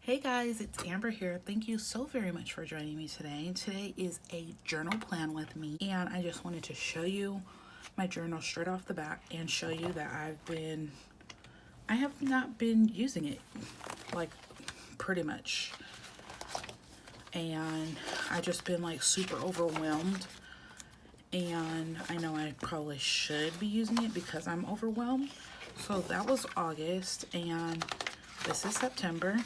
Hey guys, it's Amber here. Thank you so very much for joining me today. Today is a journal plan with me, and I just wanted to show you my journal straight off the bat and show you that I have not been using it, like pretty much. And I just been like super overwhelmed, and I know I probably should be using it because I'm overwhelmed. So that was August, and this is September.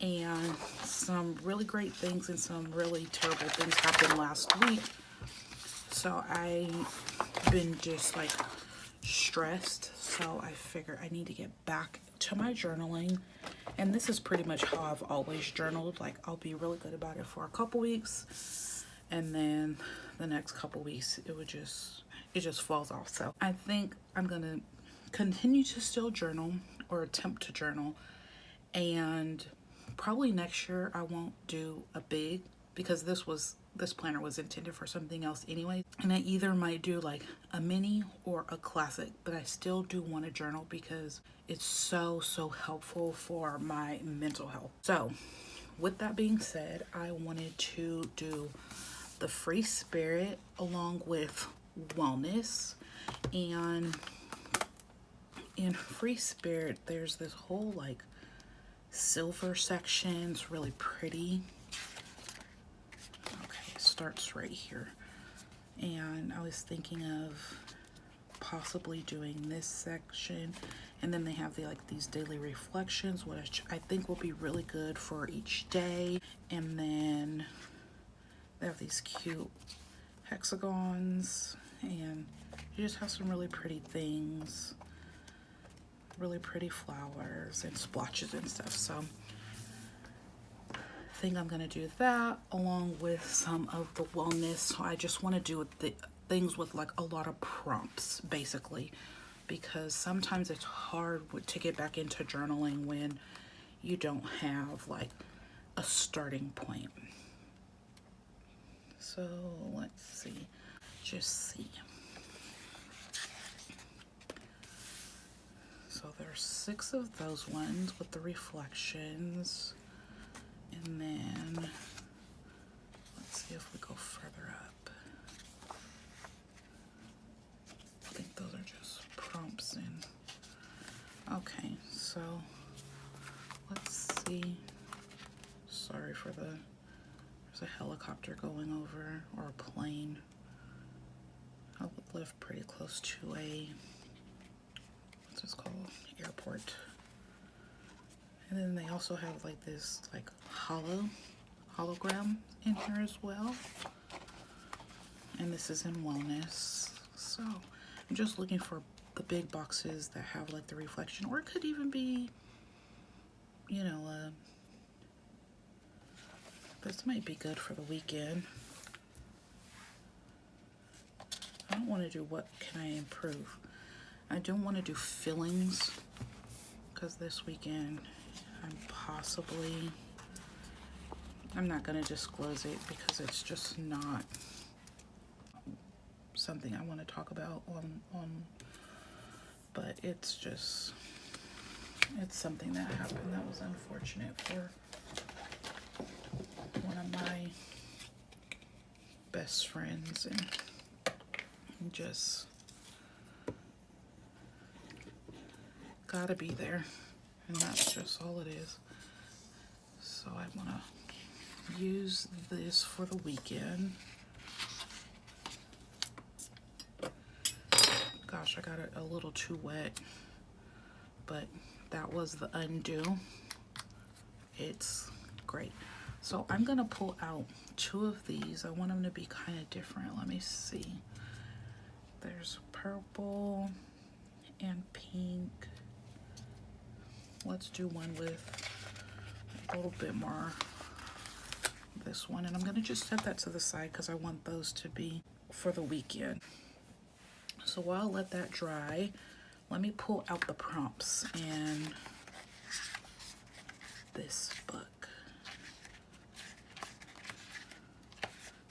And some really great things and some really terrible things happened last week. So I've been just like stressed. So I figured I need to get back to my journaling. And this is pretty much how I've always journaled. Like I'll be really good about it for a couple weeks, and then the next couple weeks it just falls off. So I think I'm gonna continue to still journal, or attempt to journal, and probably next year I won't do a big, because this planner was intended for something else anyway, and I either might do like a mini or a classic, but I still do want to journal because it's so helpful for my mental health. So with that being said, I wanted to do the free spirit along with wellness. And in free spirit there's this whole like silver section. It's really pretty. Okay, it starts right here, and I was thinking of possibly doing this section, and then they have these daily reflections, which I think will be really good for each day. And then they have these cute hexagons, and you just have some really pretty things, really pretty flowers and splotches and stuff. So I think I'm gonna do that along with some of the wellness. So I just want to do the things with like a lot of prompts basically, because sometimes it's hard to get back into journaling when you don't have like a starting point. So let's see, just see. So there's 6 of those ones with the reflections. And then let's see if we go further up. I think those are just prompts in. Okay, so let's see. Sorry for there's a helicopter going over, or a plane. I live pretty close to what's this called, airport. And then they also have like this like hologram in here as well. And this is in wellness. So I'm just looking for the big boxes that have like the reflection, or it could even be, you know, this might be good for the weekend. I don't want to do what can I improve. I don't want to do fillings, because this weekend I'm not going to disclose it because it's just not something I want to talk about on but it's something that happened that was unfortunate for one of my best friends, and just gotta be there, and that's just all it is. So I want to use this for the weekend. Gosh, I got it a little too wet, but that was the undo. It's great. So I'm gonna pull out 2 of these. I want them to be kind of different. Let me see. There's purple and pink. Let's do one with a little bit more, this one, and I'm gonna just set that to the side because I want those to be for the weekend. So while I let that dry, let me pull out the prompts in this book.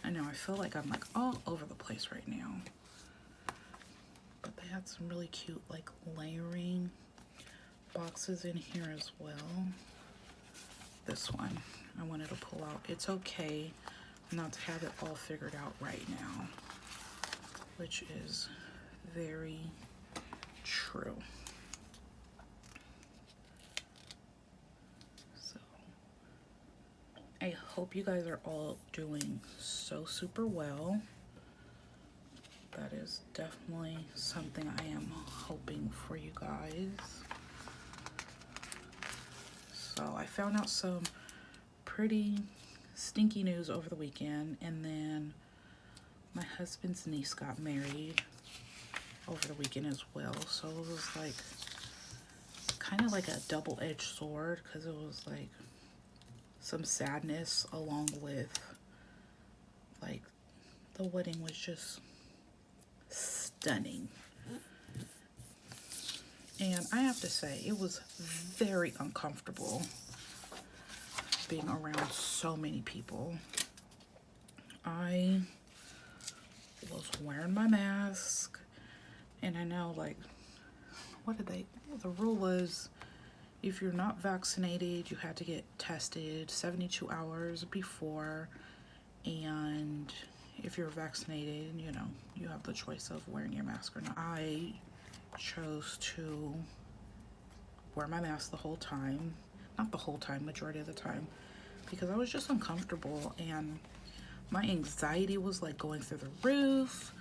I know, I feel like I'm like all over the place right now, but they had some really cute like layering boxes in here as well. this one. I wanted to pull out. It's okay not to have it all figured out right now, which is very true. So I hope you guys are all doing so super well. That is definitely something I am hoping for you guys. So I found out some pretty stinky news over the weekend, and then my husband's niece got married over the weekend as well. So it was like kind of like a double-edged sword, because it was like some sadness along with like the wedding was just stunning. And I have to say, it was very uncomfortable being around so many people. I was wearing my mask, and I know, like, the rule was if you're not vaccinated, you had to get tested 72 hours before, and if you're vaccinated, you know, you have the choice of wearing your mask or not. I chose to wear my mask the whole time. Not the whole time, majority of the time, because I was just uncomfortable and my anxiety was like going through the roof.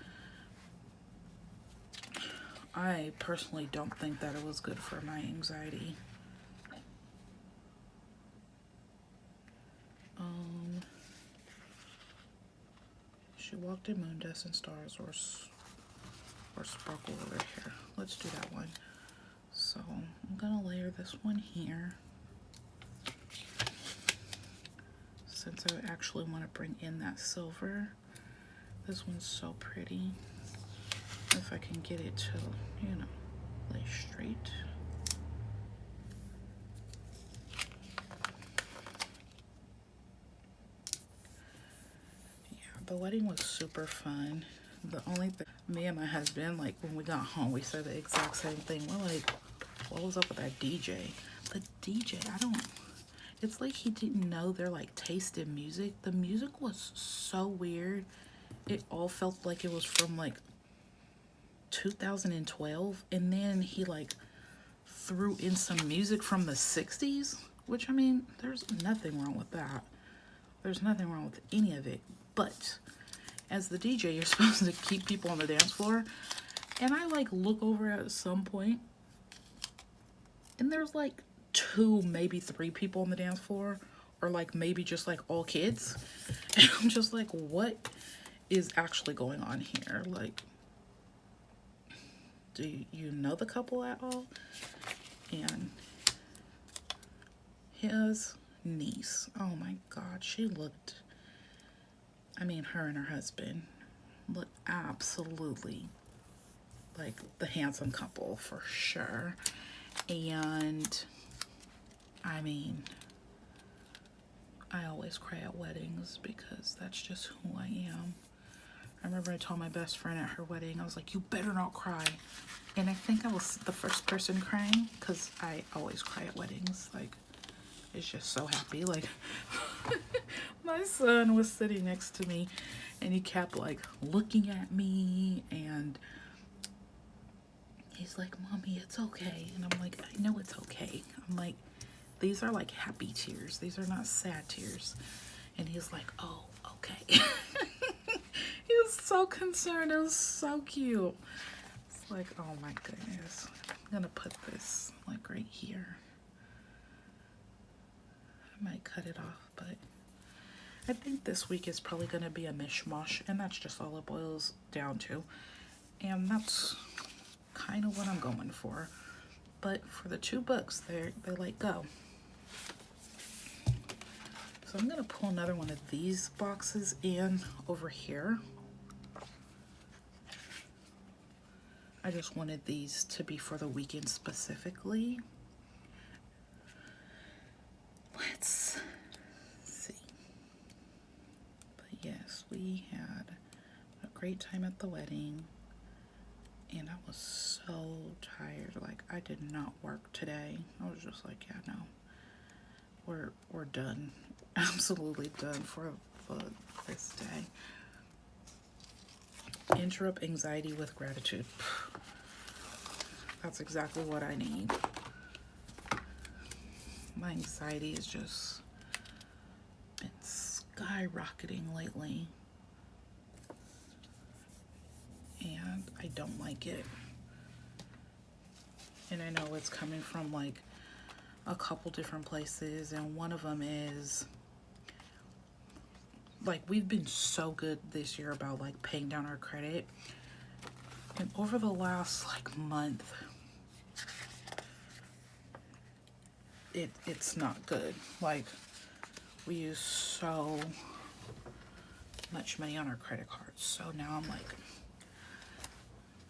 I personally don't think that it was good for my anxiety. She walked in Moon Dust and Stars or Sparkle over here. Let's do that one. So I'm gonna layer this one here, since I actually want to bring in that silver. This one's so pretty. If I can get it to, you know, lay straight. Yeah, the wedding was super fun. The only thing, me and my husband, like when we got home, we said the exact same thing. We're like, what was up with that DJ? The DJ, it's like he didn't know their like taste in music. The music was so weird. It all felt like it was from like 2012, and then he like threw in some music from the 60s, which, I mean, there's nothing wrong with that. There's nothing wrong with any of it, but as the DJ, you're supposed to keep people on the dance floor. And I like look over at some point, and there's like 2, maybe 3 people on the dance floor, or like maybe just like all kids. And I'm just like, what is actually going on here? Like, do you know the couple at all? And his niece, oh my God, she looked, I mean, her and her husband looked absolutely like the handsome couple for sure. And I mean, I always cry at weddings because that's just who I am. I remember I told my best friend at her wedding, I was like, you better not cry. And I think I was the first person crying, because I always cry at weddings. Like, it's just so happy. Like, my son was sitting next to me, and he kept like looking at me, and he's like, Mommy, it's okay. And I'm like, I know it's okay. I'm like, these are like happy tears. These are not sad tears. And he's like, oh, okay. He was so concerned. It was so cute. It's like, oh my goodness. I'm gonna put this like right here. I might cut it off, but I think this week is probably gonna be a mishmash, and that's just all it boils down to. And that's kind of what I'm going for. But for the 2 books, they like go. So I'm gonna pull another one of these boxes in over here. I just wanted these to be for the weekend specifically. Let's see. But yes, we had a great time at the wedding, and I was so tired. Like, I did not work today. I was just like, yeah, no. we're done. Absolutely done for this day. Interrupt anxiety with gratitude. That's exactly what I need. My anxiety is just been skyrocketing lately, and I don't like it. And I know it's coming from like a couple different places, and one of them is like, we've been so good this year about like paying down our credit, and over the last like month, it's not good. Like, we use so much money on our credit cards, so now I'm like,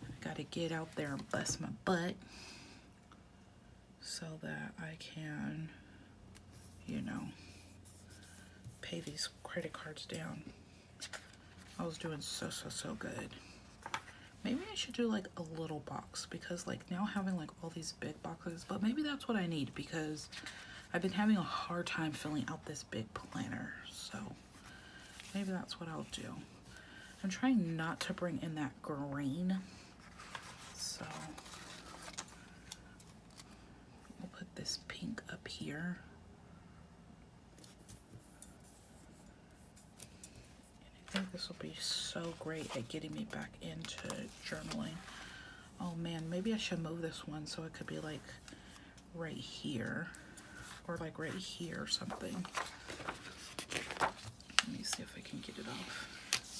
I gotta get out there and bust my butt so that I can, you know, pay these credit cards down. I was doing so good. Maybe I should do like a little box, because like now having like all these big boxes, but maybe that's what I need, because I've been having a hard time filling out this big planner. So maybe that's what I'll do. I'm trying not to bring in that green, so we'll put this pink up here. I think this will be so great at getting me back into journaling. Oh man, maybe I should move this one so it could be like right here, or like right here or something. Let me see if I can get it off.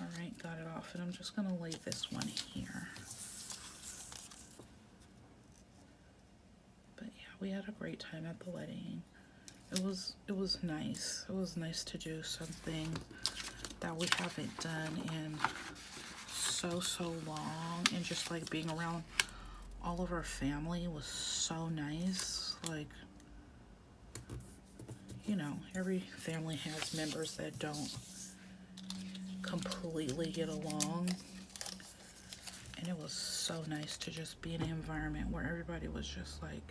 All right, got it off, and I'm just gonna lay this one here. But yeah, we had a great time at the wedding. It was nice. It was nice to do something that we haven't done in so long, and just like being around all of our family was so nice. Like, you know, every family has members that don't completely get along, and it was so nice to just be in an environment where everybody was just like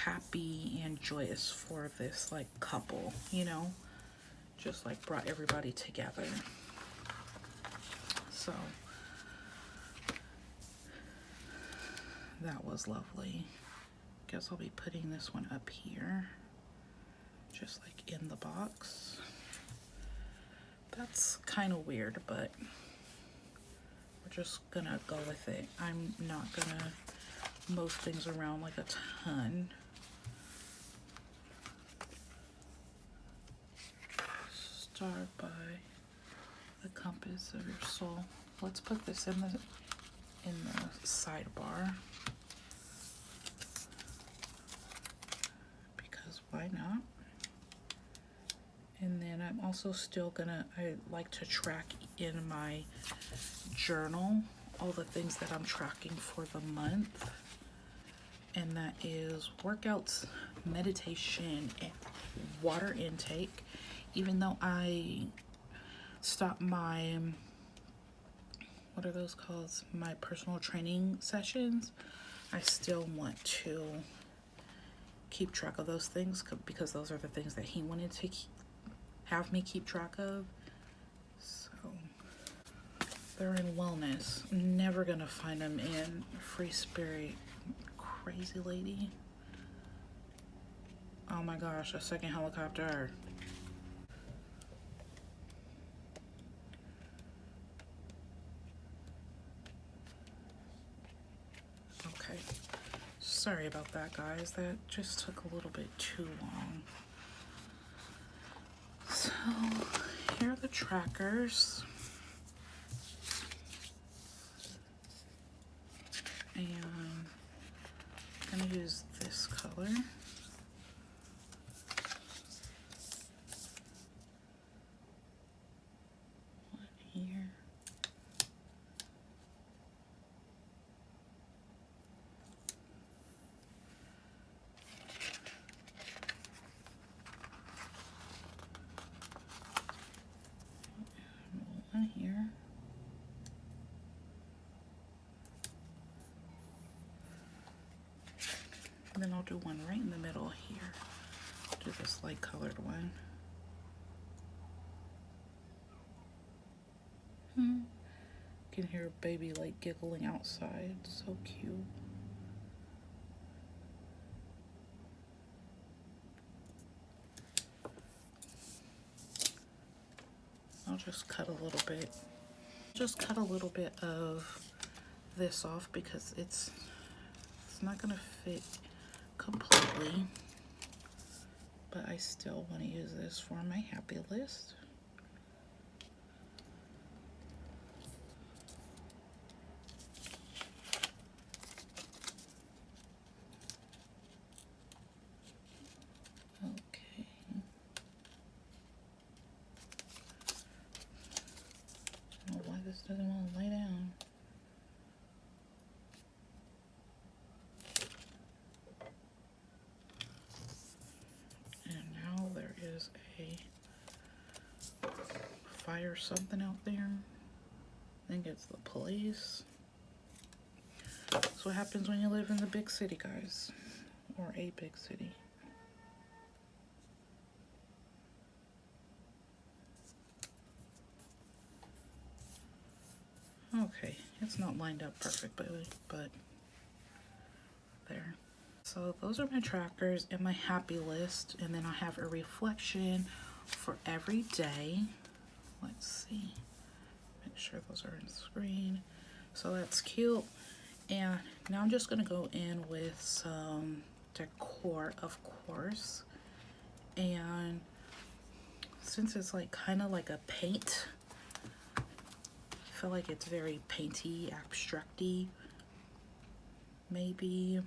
happy and joyous for this like couple, you know, just like brought everybody together. So that was lovely. Guess I'll be putting this one up here, just like in the box. That's kind of weird, but we're just gonna go with it. I'm not gonna move things around like a ton. Start by the compass of your soul. Let's put this in the sidebar, because why not? And then I'm also still gonna, I like to track in my journal all the things that I'm tracking for the month, and that is workouts, meditation, and water intake. Even though I stopped my, what are those called? My personal training sessions, I still want to keep track of those things, because those are the things that he wanted to have me keep track of. So they're in wellness. Never gonna find them in free spirit. Crazy lady. Oh my gosh, a second helicopter. Okay, sorry about that, guys. That just took a little bit too long. So here are the trackers, and I'm gonna use this color. One here. One here. And then I'll do one right in the middle here. Do this light colored one. You can hear a baby like giggling outside. So cute. I'll just cut a little bit. Just cut a little bit of this off because it's not gonna fit completely. But I still want to use this for my happy list. Okay. I don't know why this doesn't want to lay down. And now there is a fire something out there. I think it's the police. That's what happens when you live in the big city, guys. Or a big city. Okay, it's not lined up perfectly, but there. So those are my trackers and my happy list, and then I have a reflection for every day. Let's see, make sure those are in the screen. So that's cute. And now I'm just gonna go in with some decor, of course. And since it's like kind of like a paint, I feel like it's very painty, abstracty. Maybe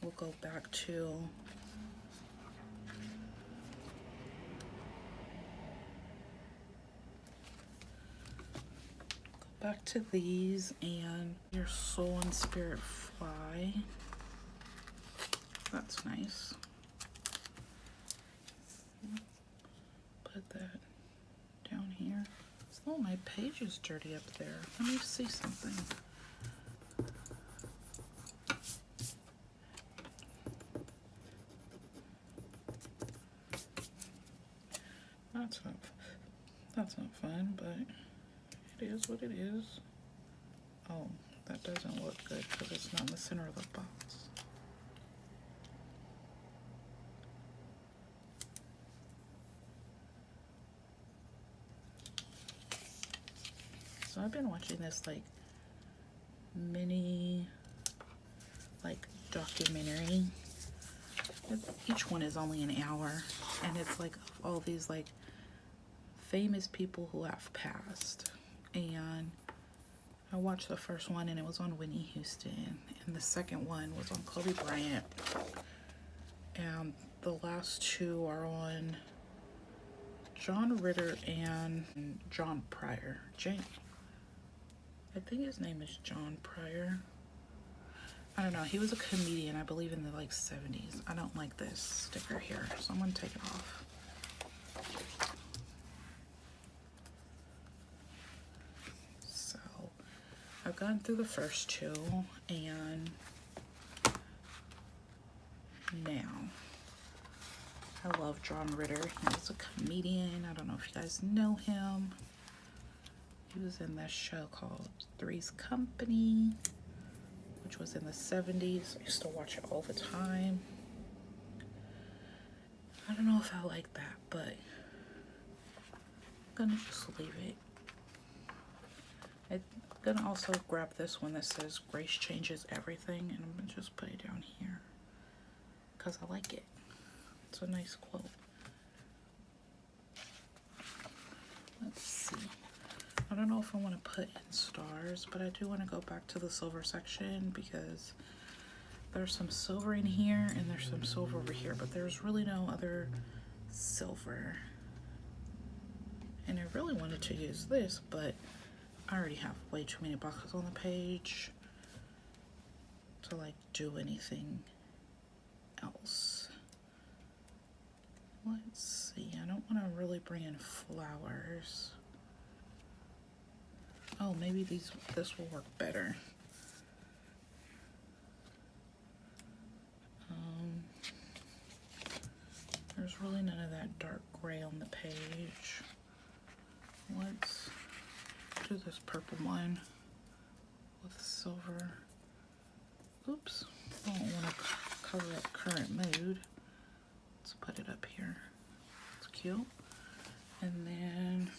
we'll go back to these, and your soul and spirit fly. That's nice. Put that down here. Oh, my page is dirty up there. Let me see something. That's not fun, but it is what it is. Oh, that doesn't look good because it's not in the center of the box. So I've been watching this like mini like documentary. Each one is only an hour, and it's like all these like famous people who have passed. And I watched the first one and it was on Whitney Houston, and the second one was on Kobe Bryant, and the last two are on John Ritter and John Pryor. I think his name is John Pryor. I don't know. He was a comedian, I believe, in the like 70s. I don't like this sticker here, so I'm gonna take it off. So I've gone through the first two, and now I love John Ritter. He was a comedian. I don't know if you guys know him. He was in this show called Three's Company, which was in the 70s. I used to watch it all the time. I don't know if I like that, but I'm gonna just leave it. I'm gonna also grab this one that says "Grace changes everything," and I'm gonna just put it down here because I like it. It's a nice quote. Let's see. I don't know if I want to put in stars, but I do want to go back to the silver section because there's some silver in here and there's some silver over here, but there's really no other silver. And I really wanted to use this, but I already have way too many boxes on the page to like do anything else. Let's see, I don't want to really bring in flowers. Oh, maybe this will work better. There's really none of that dark gray on the page. Let's do this purple one with silver. Oops, I don't want to cover up current mood. Let's put it up here. It's cute. And then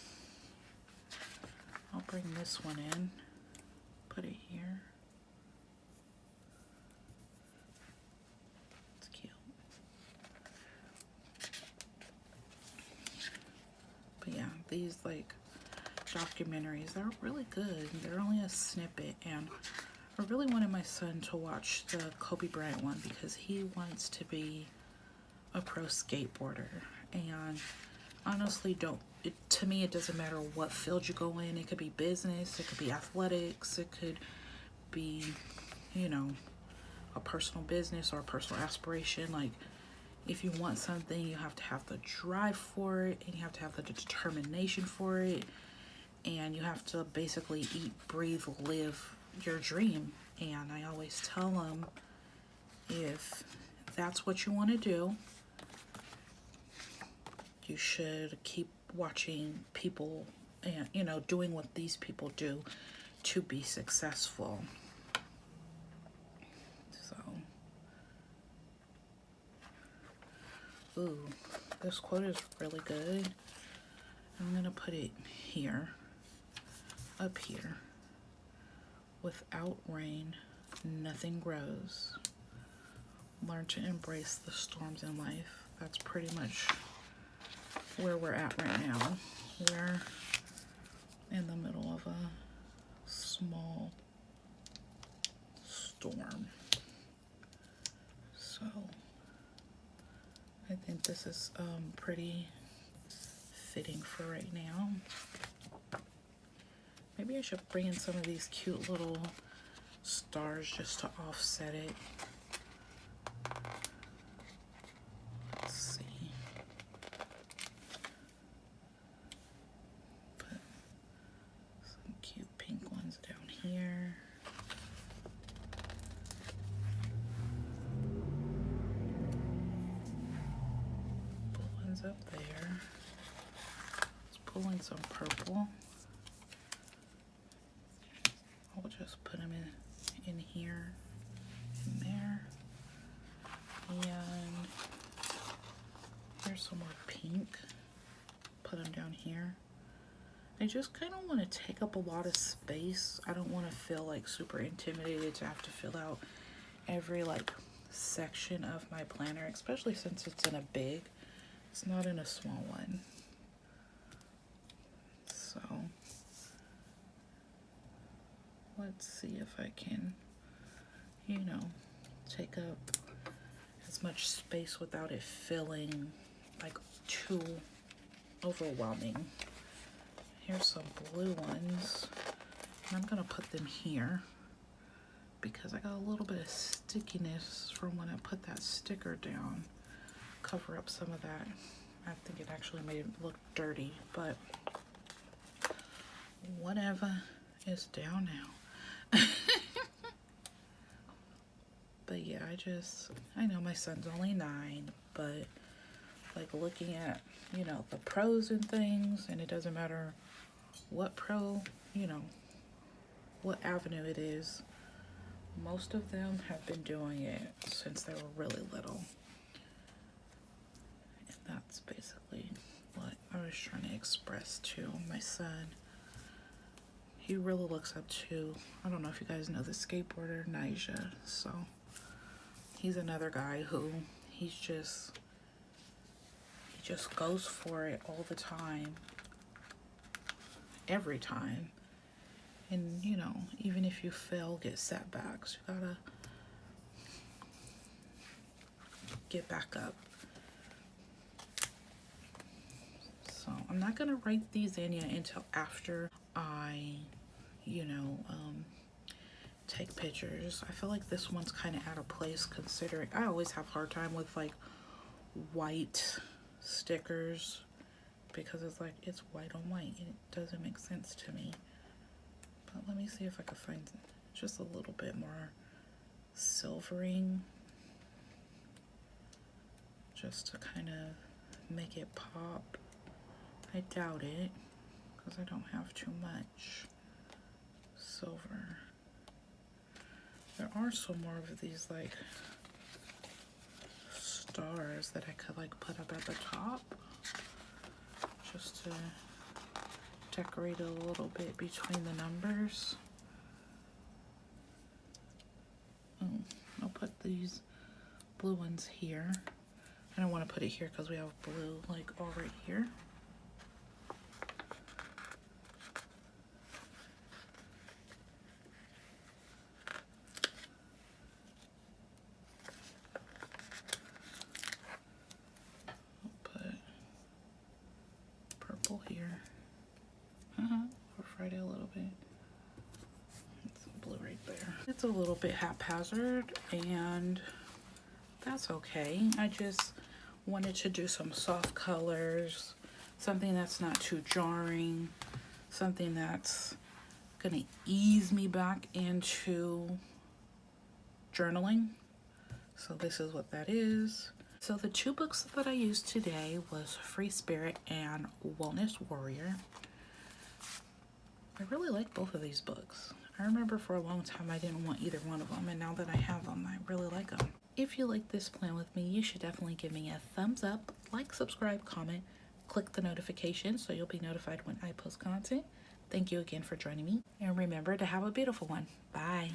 I'll bring this one in, put it here. It's cute. But yeah, these like documentaries, they're really good. They're only a snippet, and I really wanted my son to watch the Kobe Bryant one because he wants to be a pro skateboarder. And honestly, to me it doesn't matter what field you go in. It could be business, it could be athletics, it could be, you know, a personal business or a personal aspiration. Like, if you want something, you have to have the drive for it, and you have to have the determination for it, and you have to basically eat, breathe, live your dream. And I always tell them, if that's what you want to do, you should keep watching people and, you know, doing what these people do to be successful. So, ooh, this quote is really good. I'm gonna put it here, up here. Without rain, nothing grows. Learn to embrace the storms in life. That's pretty much where we're at right now. We're in the middle of a small storm. So I think this is pretty fitting for right now. Maybe I should bring in some of these cute little stars just to offset it. Let's see. Put some cute pink ones down here. Blue ones up there. Let's pull in some purple. I'll just put them in here, in there, and here's some more pink. Put them down here. I just kind of want to take up a lot of space. I don't want to feel like super intimidated to have to fill out every like section of my planner, especially since it's in a big. It's not in a small one. So let's see if I can, you know, take up as much space without it feeling like too overwhelming. Here's some blue ones, and I'm gonna put them here because I got a little bit of stickiness from when I put that sticker down. Cover up some of that. I think it actually made it look dirty, but whatever, it's down now. But yeah, I know my son's only 9, but like looking at, you know, the pros and things, and it doesn't matter what pro, you know, what avenue it is, most of them have been doing it since they were really little. And that's basically what I was trying to express to my son. He really looks up to, I don't know if you guys know the skateboarder Nyjah. So he's another guy who he just goes for it all the time, every time. And you know, even if you fail, get setbacks, you gotta get back up. So I'm not gonna write these in yet until after I, you know, take pictures. I feel like this one's kind of out of place considering I always have a hard time with like white stickers because it's like it's white on white and it doesn't make sense to me. But let me see if I can find just a little bit more silvering just to kind of make it pop. I doubt it, because I don't have too much silver. There are some more of these like stars that I could like put up at the top just to decorate a little bit between the numbers. I'll put these blue ones here. I don't want to put it here because we have blue like all right here. Here. Or Friday a little bit. It's blue right there. It's a little bit haphazard, and that's okay. I just wanted to do some soft colors, something that's not too jarring, something that's gonna ease me back into journaling. So this is what that is. So the two books that I used today was Free Spirit and Wellness Warrior. I really like both of these books. I remember for a long time I didn't want either one of them, and now that I have them, I really like them. If you like this plan with me, you should definitely give me a thumbs up, like, subscribe, comment, click the notification so you'll be notified when I post content. Thank you again for joining me, and remember to have a beautiful one. Bye.